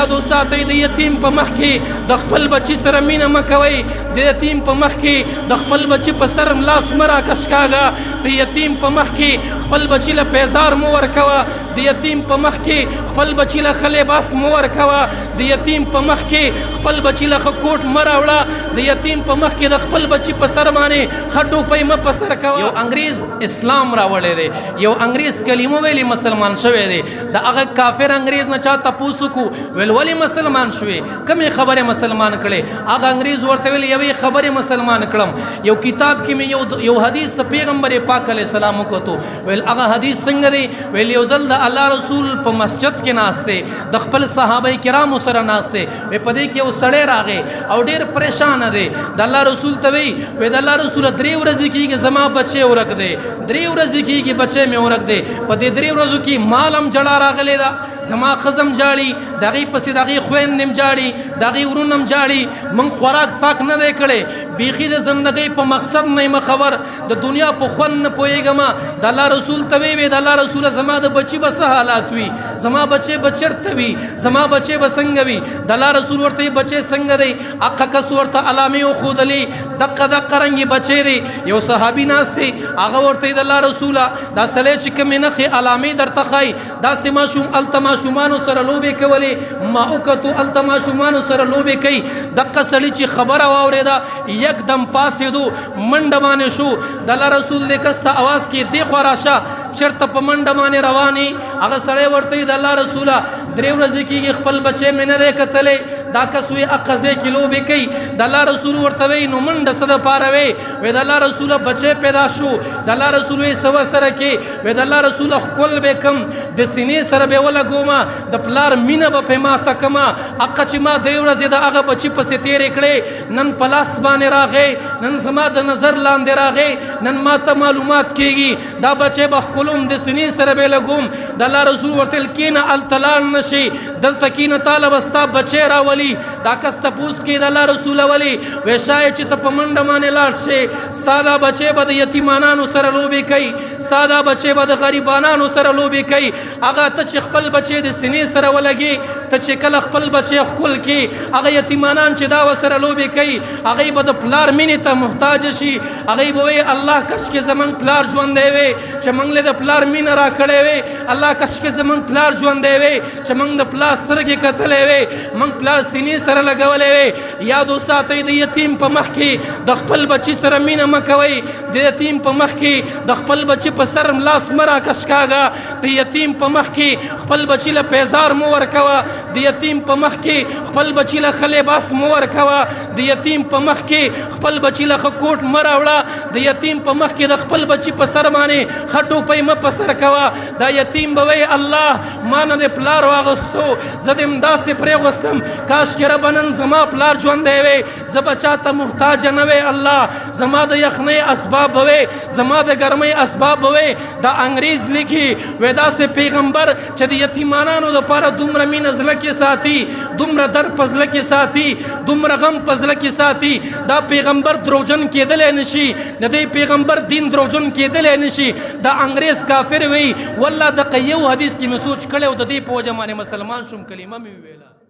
یاد وساتئ د یتیم په مخ کې د خپل بچي سره مینه مه کوئ د یتیم په مخ کې د خپل بچي په سر لاس مه راکش کاږه د یتیم په مخ کې خپل بچي له پیزار مه ورکوه د یتیم په مخ کې خپل بچي له ښه لباس مه ورکوه د یتیم په مخ کې خپل بچي له ښه کوټ مه راوړه د یتیم په مخ کې د خپل بچي په سر باندې ښه ټوپۍ مه په سر کوه. یو انګریز اسلام راوړی دی، یو انګریز کلمه ویلي مسلمان شوی دی. د هغه کافر انګریز نه چا تپوس وکړو ویل ولې مسلمان شوې، کومې خبرې مسلمان کړې؟ هغه انګریز ورته ویل یوې خبرې مسلمان کړم. یو کتاب کې مې یو حدیث د پیغمبر پاک علیه السلام وکړو. ویل هغه حدیث څنګه دی؟ ویل یو ځل د الله رسول په مسجد کې ناست دی، د خپل صحابه کرامو سره ناست دی. په دې کې یو سړی راغی او ډېر پریشان دی. د الله رسول ته وی د الله رسول 3 ورځې کېږي زما بچی ورک دی، 3 ورځې کېږي بچی مې ورک دی. په دې 3 ورځو کې مال هم جړا راغلی ده، زما ښځم جاړي، د هغې پسې د هغې خویندې هم جاړي، د هغې ورونه هم جاړي. موږ خوراک ساک نه دی کړی، بیخي د زندګۍ په مقصد نه یم خبر، د دنیا په خوند نه پوهېږم. د الله رسول ته وی د الله رسوله زما د بچي به څه حالات وي، زما بچی به چېرته وي، زما بچی به څنګه وي؟ د الله رسول ورته بچی څنګه دی؟ هغه کس ورته علامې وښودلې، دقه رنګې بچی دی. یو صحابي ناست دی، هغه ورته د الله رسوله دا سړی چې کومې نښې علامې درته ښایي، داسې ماشوم هلته ماشومانو سره لوبې کولې، ما وکتو هلته ماشومانو سره لوبې کوي. دقه سړي چې خبره واورېده یکدم پاڅېدو، منډه باندې شو. د الله رسول دې کس ته اواز کې دی خوا راشه، چېرته په منډه باندې روانې؟ هغه سړی ورته د الله رسوله 3 ورځې کېږي خپل بچی مې نه دی کتلی، دا کس وی هغه ځای کې لوبې کوي. د الله رسول ورته وی نو منډه څه دپاره وی؟ د الله رسوله بچی پیدا شو. د الله رسول وی څه ورسره کې؟ د الله رسوله ښکل به کم، د سینې سره به ولګومه، د پلار مینه به پې ماته کمه. هغه چې ما 3 ورځې د هغه بچي پسې تېرې کړې، نن په لاس باندې راغی، نن زما د نظر لاندې راغی، نن ما ته معلومات کېږي دا بچی به ښکلوم، د سینې سره به لګوم. د الله رسول ورته ویل کېنه هلته لاړ نه شي، دلته کېنه تاله به ستا بچی راولي. دا کس تپوس کې د الله رسوله ولي؟ وی شاید چې ته په منډه باندې لاړ شې، ستا دا بچی به د یتیمانانو سره لوبې کوي، ستا دا بچی به د غریبانانو سره لوبې کوي. هغه ته چې خپل بچی د سینې سره ولګي، ته چې کله خپل بچی ښکل کړي، هغه یتیمانان چې دا ورسره لوبې کوي هغوی به د پلار مینې ته محتاج شي. هغوی به وایي الله کشکې زموږ پلار ژوندی وی چې موږ له د پلار مینه راکړی وی، الله کشکې زموږ پلار ژوندی وی چې موږ د پلار سترګې کتلی وی، موږ پلار سینې سره لګولی وی. یاد وساتئ د یتیم په مخ کې د خپل بچي سره مینه مه کوئ، د یتیم په مخ کې د خپل بچي په سر لاس مه راکش کاږه، د یتیم په مخ کې خپل بچي له پیزار مه ورکوه، د یتیم په مخ کې خپل بچي له ښه لباس مه ورکوه، د یتیم په مخ کې خپل بچي له ښه کوټ مه راوړه، د یتیم په مخ کې د خپل بچي په سر باندې ښه ټوپۍ مه په سر کوه. دا یتیم به وایي الله ما نه د پلار واغوستو، زه دې همداسې پرېغوستم، کاشکې ربه نن زما پلار ژوندی وی، زه به چا ته محتاجه نه وی. الله زما د یخنۍ اسباب به وی، زما د ګرمۍ اسباب به وی. دا انګریز لیکي وی داسې پیغمبر چې د یتیمانانو دپاره دومره مینه زړه کې ساتي، دومره درد په زړه کې ساتي، دومره غم په زړه کې ساتي، دا پیغمبر دروغجن کېدلی نشي، د دې پیغمبر دین دروغجن کېدلی نشي. دا انګریز کافر وی والله دقه یو حدیث کې مې سوچ کړی او د دې په وجه باندې مسلمان شوم، کلمه مې وویله.